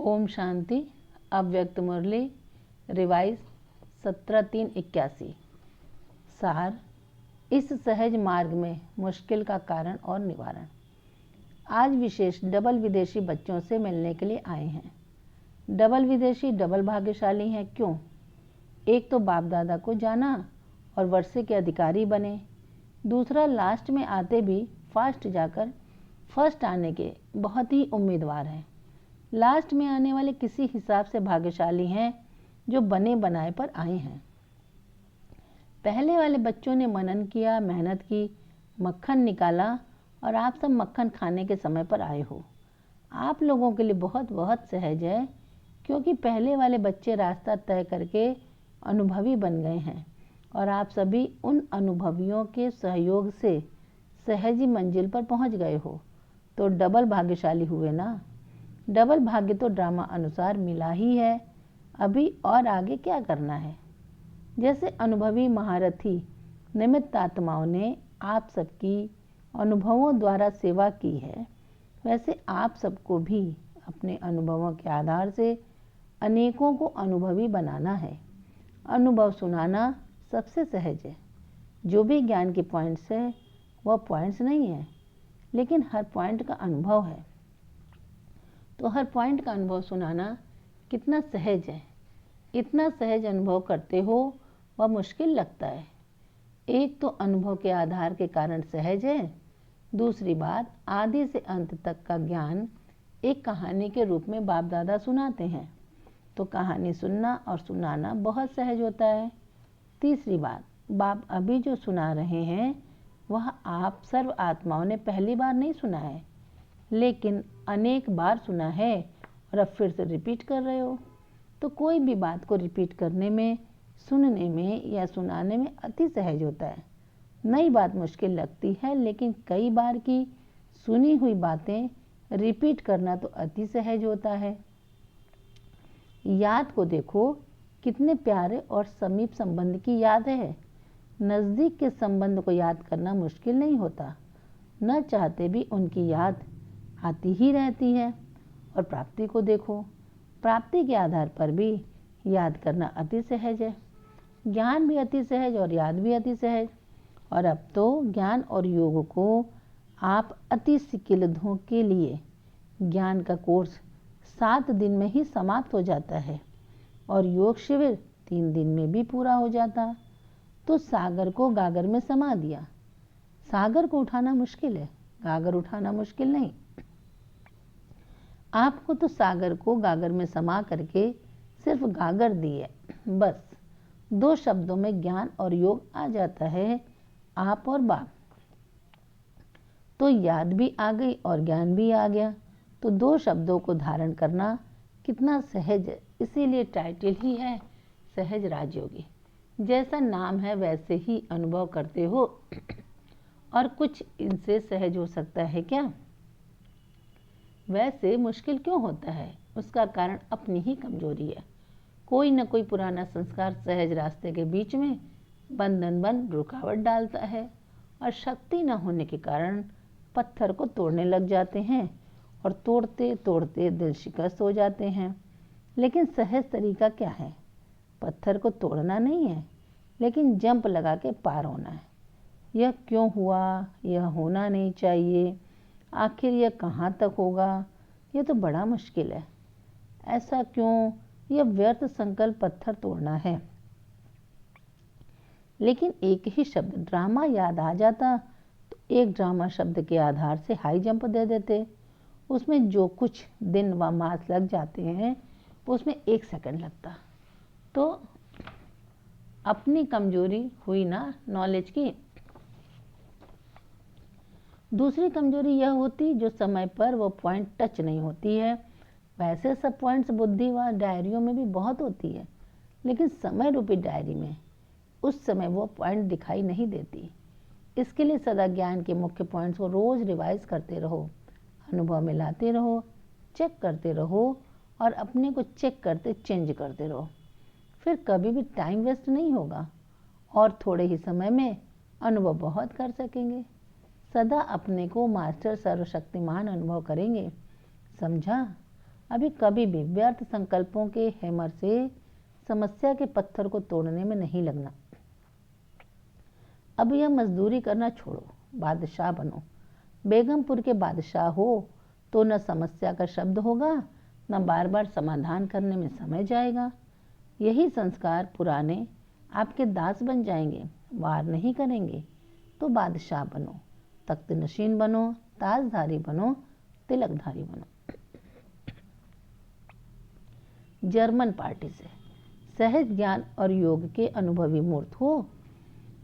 ओम शांति। अव्यक्त मुरली रिवाइज 17/3/81। सार, इस सहज मार्ग में मुश्किल का कारण और निवारण। आज विशेष डबल विदेशी बच्चों से मिलने के लिए आए हैं। डबल विदेशी डबल भाग्यशाली हैं। क्यों? एक तो बाप दादा को जाना और वर्षे के अधिकारी बने, दूसरा लास्ट में आते भी फास्ट जाकर फर्स्ट आने के बहुत ही उम्मीदवार हैं। लास्ट में आने वाले किसी हिसाब से भाग्यशाली हैं जो बने बनाए पर आए हैं। पहले वाले बच्चों ने मनन किया, मेहनत की, मक्खन निकाला और आप सब मक्खन खाने के समय पर आए हो। आप लोगों के लिए बहुत बहुत सहज है, क्योंकि पहले वाले बच्चे रास्ता तय करके अनुभवी बन गए हैं और आप सभी उन अनुभवियों के सहयोग से सहज ही मंजिल पर पहुंच गए हो, तो डबल भाग्यशाली हुए ना। डबल भाग्य तो ड्रामा अनुसार मिला ही है, अभी और आगे क्या करना है। जैसे अनुभवी महारथी निमित्त आत्माओं ने आप सबकी अनुभवों द्वारा सेवा की है, वैसे आप सबको भी अपने अनुभवों के आधार से अनेकों को अनुभवी बनाना है। अनुभव सुनाना सबसे सहज है। जो भी ज्ञान के पॉइंट्स है वह पॉइंट्स नहीं है, लेकिन हर पॉइंट का अनुभव है। तो हर पॉइंट का अनुभव सुनाना कितना सहज है। इतना सहज अनुभव करते हो वह मुश्किल लगता है। एक तो अनुभव के आधार के कारण सहज है, दूसरी बात आदि से अंत तक का ज्ञान एक कहानी के रूप में बाप दादा सुनाते हैं, तो कहानी सुनना और सुनाना बहुत सहज होता है। तीसरी बात, बाप अभी जो सुना रहे हैं वह आप सर्व आत्माओं ने पहली बार नहीं सुना है, लेकिन अनेक बार सुना है और अब फिर से रिपीट कर रहे हो। तो कोई भी बात को रिपीट करने में, सुनने में या सुनाने में अति सहज होता है। नई बात मुश्किल लगती है, लेकिन कई बार की सुनी हुई बातें रिपीट करना तो अति सहज होता है। याद को देखो, कितने प्यारे और समीप संबंध की याद है। नज़दीक के संबंध को याद करना मुश्किल नहीं होता, न चाहते भी उनकी याद आती ही रहती है। और प्राप्ति को देखो, प्राप्ति के आधार पर भी याद करना अति सहज है। ज्ञान भी अति सहज और याद भी अति सहज। और अब तो ज्ञान और योग को आप अति सिकिलधों के लिए ज्ञान का कोर्स 7 दिन में ही समाप्त हो जाता है और योग शिविर 3 दिन में भी पूरा हो जाता। तो सागर को गागर में समा दिया। सागर को उठाना मुश्किल है, गागर उठाना मुश्किल नहीं। आपको तो सागर को गागर में समा करके सिर्फ गागर दी है। बस 2 शब्दों में ज्ञान और योग आ जाता है, आप और बाप। तो याद भी आ गई और ज्ञान भी आ गया, तो 2 शब्दों को धारण करना कितना सहज है। इसीलिए टाइटल ही है सहज राजयोगी। जैसा नाम है वैसे ही अनुभव करते हो, और कुछ इनसे सहज हो सकता है क्या? वैसे मुश्किल क्यों होता है? उसका कारण अपनी ही कमजोरी है। कोई न कोई पुराना संस्कार सहज रास्ते के बीच में बंधन बन रुकावट डालता है, और शक्ति न होने के कारण पत्थर को तोड़ने लग जाते हैं और तोड़ते तोड़ते दिल शिकस्त हो जाते हैं। लेकिन सहज तरीका क्या है? पत्थर को तोड़ना नहीं है, लेकिन जंप लगा के पार होना है। यह क्यों हुआ, यह होना नहीं चाहिए, आखिर यह कहाँ तक होगा, यह तो बड़ा मुश्किल है। ऐसा क्यों, यह व्यर्थ संकल्प पत्थर तोड़ना है। लेकिन एक ही शब्द ड्रामा याद आ जाता तो एक ड्रामा शब्द के आधार से हाई जंप दे देते। उसमें जो कुछ दिन व मास लग जाते हैं उसमें 1 सेकंड लगता। तो अपनी कमजोरी हुई ना नॉलेज की। दूसरी कमजोरी यह होती जो समय पर वो पॉइंट टच नहीं होती है। वैसे सब पॉइंट्स बुद्धि व डायरियों में भी बहुत होती है, लेकिन समय रूपी डायरी में उस समय वो पॉइंट दिखाई नहीं देती। इसके लिए सदा ज्ञान के मुख्य पॉइंट्स को रोज रिवाइज करते रहो, अनुभव में लाते रहो, चेक करते रहो और अपने को चेक करते चेंज करते रहो। फिर कभी भी टाइम वेस्ट नहीं होगा और थोड़े ही समय में अनुभव बहुत कर सकेंगे। सदा अपने को मास्टर सर्वशक्तिमान अनुभव करेंगे। समझा? अभी कभी भी व्यर्थ संकल्पों के हैमर से समस्या के पत्थर को तोड़ने में नहीं लगना। अब यह मजदूरी करना छोड़ो, बादशाह बनो। बेगमपुर के बादशाह हो तो न समस्या का शब्द होगा, न बार बार समाधान करने में समय जाएगा। यही संस्कार पुराने आपके दास बन जाएंगे, वार नहीं करेंगे। तो बादशाह बनो, तख्त नशीन बनो, ताजधारी बनो, तिलकधारी बनो। जर्मन पार्टी से सहज ज्ञान और योग के अनुभवी मूर्त हो।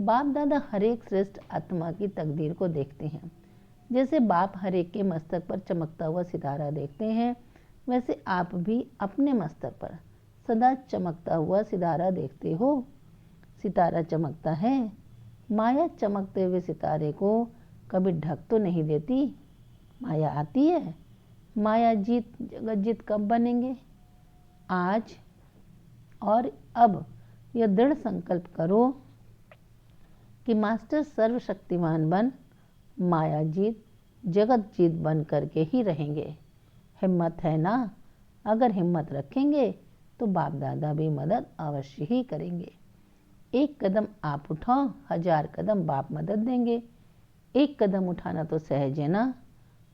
बाप दादा हरेक श्रेष्ठ आत्मा की तकदीर को देखते हैं। जैसे बाप हरेक के मस्तक पर चमकता हुआ सितारा देखते हैं, वैसे आप भी अपने मस्तक पर सदा चमकता हुआ सितारा देखते हो। सितारा चमकता है, माया चमकते हुए सितारे को कभी ढक तो नहीं देती। माया आती है, माया जीत जगत जीत कब बनेंगे? आज और अब यह दृढ़ संकल्प करो कि मास्टर सर्वशक्तिमान बन माया जीत जगत जीत बन करके ही रहेंगे। हिम्मत है ना? अगर हिम्मत रखेंगे तो बाप दादा भी मदद अवश्य ही करेंगे। एक कदम आप उठाओ, 1000 कदम बाप मदद देंगे। एक कदम उठाना तो सहज है ना?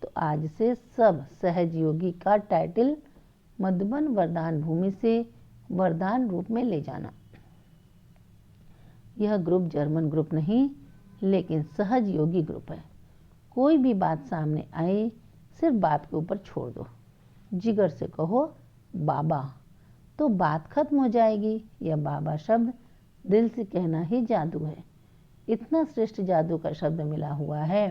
तो आज से सब सहज योगी का टाइटल मधुबन वरदान भूमि से वरदान रूप में ले जाना। यह ग्रुप जर्मन ग्रुप नहीं, लेकिन सहज योगी ग्रुप है। कोई भी बात सामने आए, सिर्फ बाप के ऊपर छोड़ दो। जिगर से कहो बाबा, तो बात खत्म हो जाएगी। यह बाबा शब्द दिल से कहना ही जादू है। इतना श्रेष्ठ जादू का शब्द मिला हुआ है।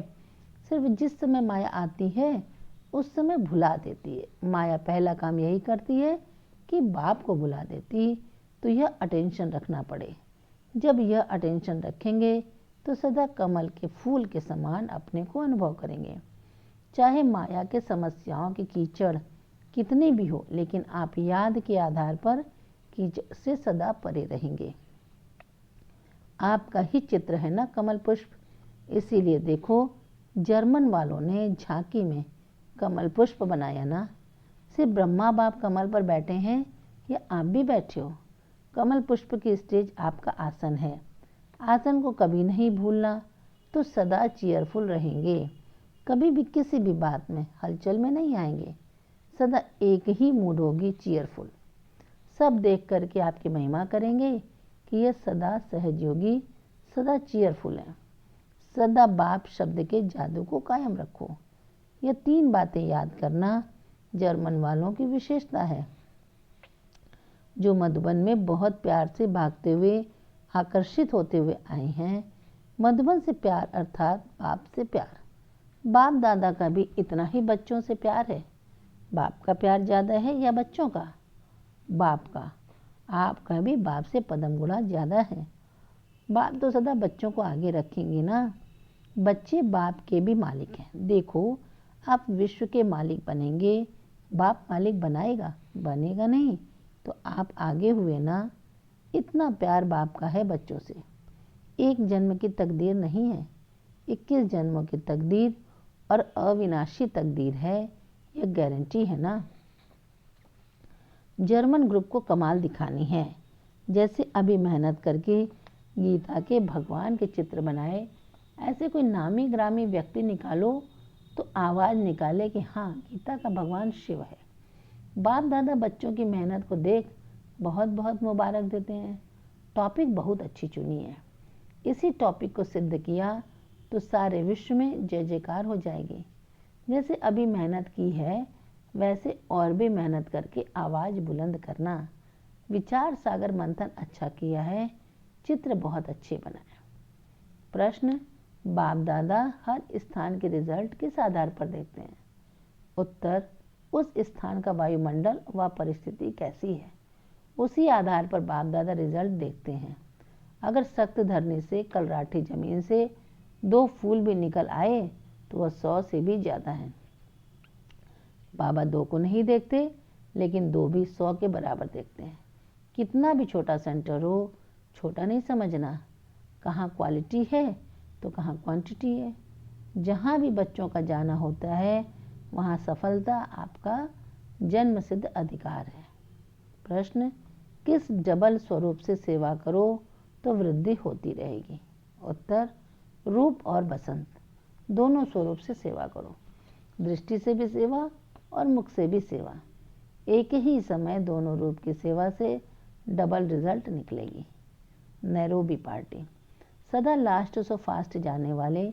सिर्फ जिस समय माया आती है उस समय भुला देती है। माया पहला काम यही करती है कि बाप को भुला देती। तो यह अटेंशन रखना पड़े। जब यह अटेंशन रखेंगे तो सदा कमल के फूल के समान अपने को अनुभव करेंगे। चाहे माया के समस्याओं की कीचड़ कितनी भी हो, लेकिन आप याद के आधार पर कीचड़ से सदा परे रहेंगे। आपका ही चित्र है ना कमल पुष्प, इसीलिए देखो जर्मन वालों ने झांकी में कमल पुष्प बनाया ना। सिर्फ ब्रह्मा बाप कमल पर बैठे हैं या आप भी बैठे हो? कमल पुष्प की स्टेज आपका आसन है। आसन को कभी नहीं भूलना, तो सदा चीयरफुल रहेंगे। कभी भी किसी भी बात में हलचल में नहीं आएंगे। सदा एक ही मूड होगी, चीयरफुल। सब देख करके आपकी महिमा करेंगे कि यह सदा सहजयोगी, सदा चीयरफुल है। सदा बाप शब्द के जादू को कायम रखो। यह 3 बातें याद करना जर्मन वालों की विशेषता है, जो मधुबन में बहुत प्यार से भागते हुए आकर्षित होते हुए आए हैं। मधुबन से प्यार अर्थात बाप से प्यार। बाप दादा का भी इतना ही बच्चों से प्यार है। बाप का प्यार ज़्यादा है या बच्चों का? बाप का। आपका भी बाप से पदम गुणा ज़्यादा है। बाप तो सदा बच्चों को आगे रखेंगे ना। बच्चे बाप के भी मालिक हैं। देखो, आप विश्व के मालिक बनेंगे। बाप मालिक बनाएगा? बनेगा नहीं। तो आप आगे हुए ना। इतना प्यार बाप का है बच्चों से। एक जन्म की तकदीर नहीं है, 21 जन्मों की तकदीर और अविनाशी तकदीर है। यह गारंटी है ना। जर्मन ग्रुप को कमाल दिखानी है। जैसे अभी मेहनत करके गीता के भगवान के चित्र बनाए, ऐसे कोई नामी ग्रामी व्यक्ति निकालो तो आवाज़ निकाले कि हाँ, गीता का भगवान शिव है। बाप दादा बच्चों की मेहनत को देख बहुत बहुत मुबारक देते हैं। टॉपिक बहुत अच्छी चुनी है। इसी टॉपिक को सिद्ध किया तो सारे विश्व में जय जयकार हो जाएगी। जैसे अभी मेहनत की है, वैसे और भी मेहनत करके आवाज़ बुलंद करना। विचार सागर मंथन अच्छा किया है, चित्र बहुत अच्छे बनाए। प्रश्न, बाप दादा हर स्थान के रिजल्ट किस आधार पर देखते हैं? उत्तर, उस स्थान का वायुमंडल व परिस्थिति कैसी है, उसी आधार पर बाप दादा रिजल्ट देखते हैं। अगर सख्त धरने से कलराठी जमीन से 2 फूल भी निकल आए तो वह 100 से भी ज़्यादा है। बाबा 2 को नहीं देखते, लेकिन 2 भी 100 के बराबर देखते हैं। कितना भी छोटा सेंटर हो, छोटा नहीं समझना। कहाँ क्वालिटी है तो कहाँ क्वांटिटी है। जहाँ भी बच्चों का जाना होता है, वहाँ सफलता आपका जन्म सिद्ध अधिकार है। प्रश्न, किस डबल स्वरूप से सेवा करो तो वृद्धि होती रहेगी? उत्तर, रूप और बसंत दोनों स्वरूप से सेवा करो। दृष्टि से भी सेवा और मुख से भी सेवा। एक ही समय दोनों रूप की सेवा से डबल रिजल्ट निकलेगी। Nairobi party. सदा लास्ट सो फास्ट जाने वाले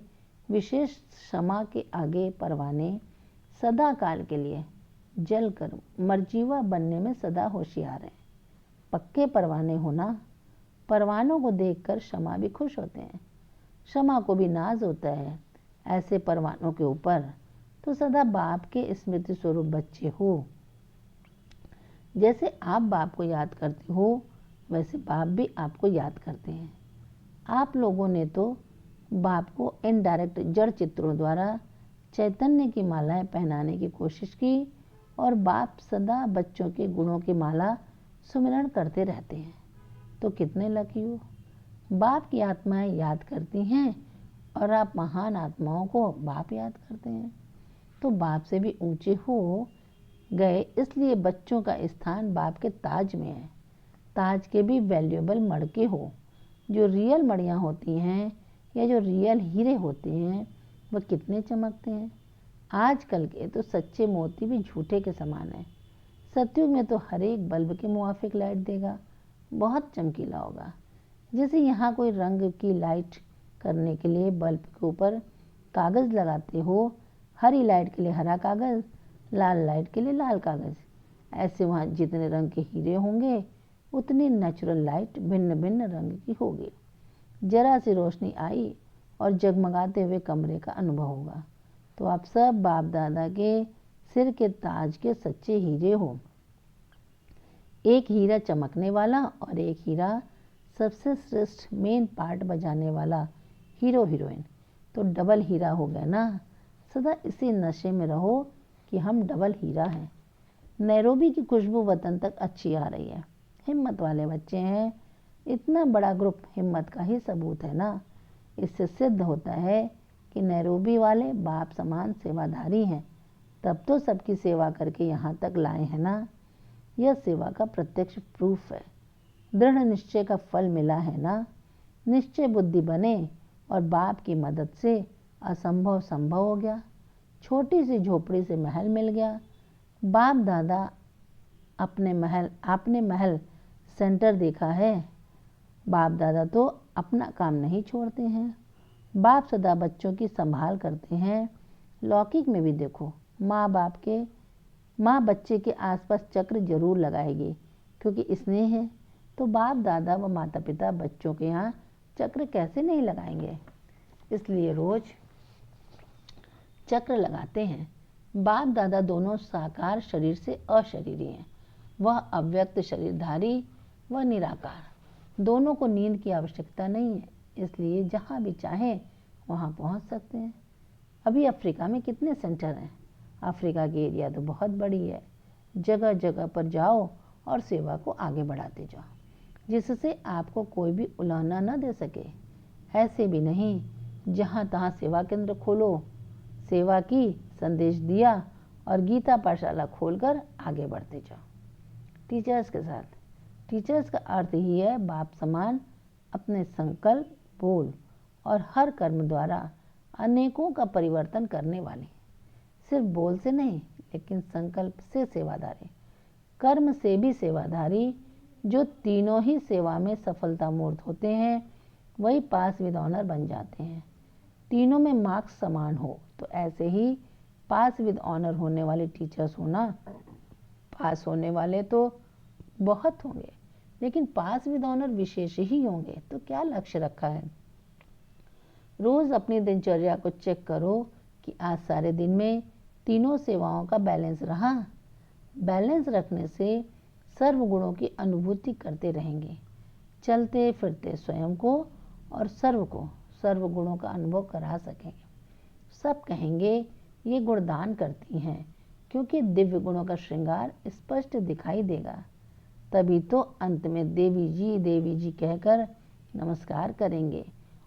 विशेष क्षमा के आगे परवाने सदा काल के लिए जलकर मरजीवा बनने में सदा होशियार हैं। पक्के परवाने होना। परवानों को देखकर क्षमा भी खुश होते हैं। क्षमा को भी नाज होता है। ऐसे परवानों के ऊपर तो सदा बाप के स्मृति स्वरूप बच्चे हो। जैसे आप बाप को याद करते हो वैसे बाप भी आपको याद करते हैं। आप लोगों ने तो बाप को इनडायरेक्ट जड़ चित्रों द्वारा चैतन्य की मालाएं पहनाने की कोशिश की और बाप सदा बच्चों के गुणों की माला सुमिरन करते रहते हैं। तो कितने लकी हो। बाप की आत्माएं याद करती हैं और आप महान आत्माओं को बाप याद करते हैं। तो बाप से भी ऊंचे हो गए, इसलिए बच्चों का स्थान बाप के ताज में है। ताज के भी वैल्यूएबल मड़के हो। जो रियल मड़ियाँ होती हैं या जो रियल हीरे होते हैं वह कितने चमकते हैं। आजकल के तो सच्चे मोती भी झूठे के समान है। सतयुग में तो हर एक बल्ब के मुआफिक लाइट देगा, बहुत चमकीला होगा। जैसे यहाँ कोई रंग की लाइट करने के लिए बल्ब के ऊपर कागज़ लगाते हो, हरी लाइट के लिए हरा कागज़, लाल लाइट के लिए लाल कागज़, ऐसे वहाँ जितने रंग के हीरे होंगे उतनी नेचुरल लाइट भिन्न भिन्न रंग की होगी। जरा सी रोशनी आई और जगमगाते हुए कमरे का अनुभव होगा। तो आप सब बाप दादा के सिर के ताज के सच्चे हीरे हो। एक हीरा चमकने वाला और एक हीरा सबसे श्रेष्ठ मेन पार्ट बजाने वाला हीरो हीरोइन। तो डबल हीरा हो गया ना। सदा इसी नशे में रहो कि हम डबल हीरा हैं। नैरोबी की खुशबू वतन तक अच्छी आ रही है। हिम्मत वाले बच्चे हैं। इतना बड़ा ग्रुप हिम्मत का ही सबूत है ना। इससे सिद्ध होता है कि नैरोबी वाले बाप समान सेवाधारी हैं। तब तो सबकी सेवा करके यहाँ तक लाए हैं ना। यह सेवा का प्रत्यक्ष प्रूफ है। दृढ़ निश्चय का फल मिला है ना। निश्चय बुद्धि बने और बाप की मदद से असंभव संभव हो गया। छोटी सी झोपड़ी से महल मिल गया। बाप दादा आपने महल सेंटर देखा है। बाप दादा तो अपना काम नहीं छोड़ते हैं। बाप सदा बच्चों की संभाल करते हैं। लौकिक में भी देखो, माँ बच्चे के आसपास चक्र जरूर लगाएगी क्योंकि स्नेह है। तो बाप दादा व माता पिता बच्चों के यहाँ चक्र कैसे नहीं लगाएंगे। इसलिए रोज चक्र लगाते हैं। बाप दादा दोनों साकार शरीर से अशरीरी हैं। वह अव्यक्त शरीरधारी व निराकार। दोनों को नींद की आवश्यकता नहीं है, इसलिए जहाँ भी चाहें वहाँ पहुँच सकते हैं। अभी अफ्रीका में कितने सेंटर हैं। अफ्रीका की एरिया तो बहुत बड़ी है। जगह जगह पर जाओ और सेवा को आगे बढ़ाते जाओ, जिससे आपको कोई भी उलाहना न दे सके। ऐसे भी नहीं जहाँ तहाँ सेवा केंद्र खोलो, सेवा की, संदेश दिया और गीता पाठशाला खोलकर आगे बढ़ते जाओ। टीचर्स के साथ। टीचर्स का अर्थ ही है बाप समान अपने संकल्प, बोल और हर कर्म द्वारा अनेकों का परिवर्तन करने वाले। सिर्फ बोल से नहीं लेकिन संकल्प से सेवादारी, कर्म से भी सेवादारी। जो तीनों ही सेवा में सफलता मूर्त होते हैं वही पास विद ऑनर बन जाते हैं। तीनों में मार्क्स समान हो तो ऐसे ही पास विद ऑनर होने वाले टीचर्स होना। पास होने वाले तो बहुत होंगे लेकिन पास विद ऑनर विशेष ही होंगे। तो क्या लक्ष्य रखा है। रोज अपनी दिनचर्या को चेक करो कि आज सारे दिन में तीनों सेवाओं का बैलेंस रहा। बैलेंस रखने से सर्व गुणों की अनुभूति करते रहेंगे। चलते फिरते स्वयं को और सर्व गुणों का अनुभव करा सकेंगे। सब कहेंगे ये गुणदान करती हैं क्योंकि दिव्य गुणों का श्रृंगार स्पष्ट दिखाई देगा। तभी तो अंत में देवी जी कहकर नमस्कार करेंगे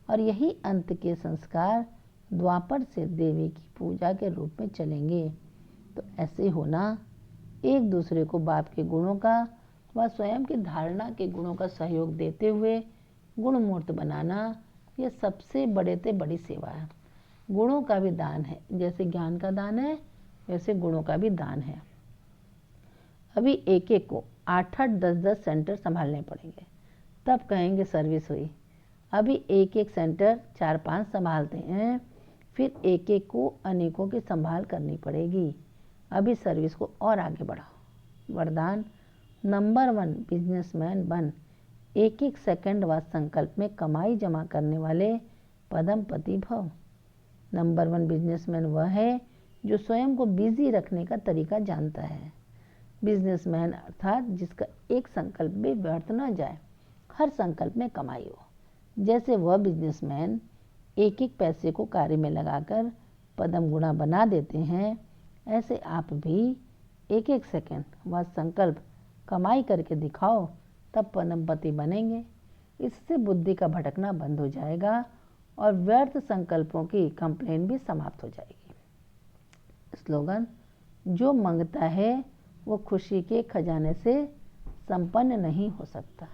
और यही अंत के संस्कार द्वापर से देवी की पूजा के रूप में चलेंगे। तो ऐसे होना एक दूसरे को बाप के गुणों का व स्वयं की धारणा के गुणों का सहयोग देते हुए गुणमूर्त बनाना, यह सबसे बड़े से बड़ी सेवा है। गुणों का भी दान है, जैसे ज्ञान का दान है वैसे गुणों का भी दान है। अभी एक एक को 8-8, 10-10 सेंटर संभालने पड़ेंगे, तब कहेंगे सर्विस हुई। अभी एक एक सेंटर 4-5 संभालते हैं, फिर एक एक को अनेकों की संभाल करनी पड़ेगी। अभी सर्विस को और आगे बढ़ाओ। वरदान, नंबर 1 बिजनेसमैन बन। एक एक सेकंड व संकल्प में कमाई जमा करने वाले पदमपति भव। नंबर 1 बिजनेसमैन वह है जो स्वयं को बिजी रखने का तरीका जानता है। बिजनेसमैन अर्थात जिसका एक संकल्प भी व्यर्थ न जाए, हर संकल्प में कमाई हो। जैसे वह बिजनेसमैन एक एक पैसे को कार्य में लगाकर पदम गुणा बना देते हैं, ऐसे आप भी एक एक सेकंड व संकल्प कमाई करके दिखाओ, तब पदमपति बनेंगे। इससे बुद्धि का भटकना बंद हो जाएगा और व्यर्थ संकल्पों की कंप्लेन भी समाप्त हो जाएगी। स्लोगन, जो मांगता है वो खुशी के खजाने से संपन्न नहीं हो सकता।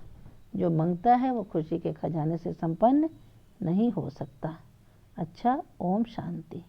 जो मांगता है वो खुशी के खजाने से संपन्न नहीं हो सकता। अच्छा, ओम शांति।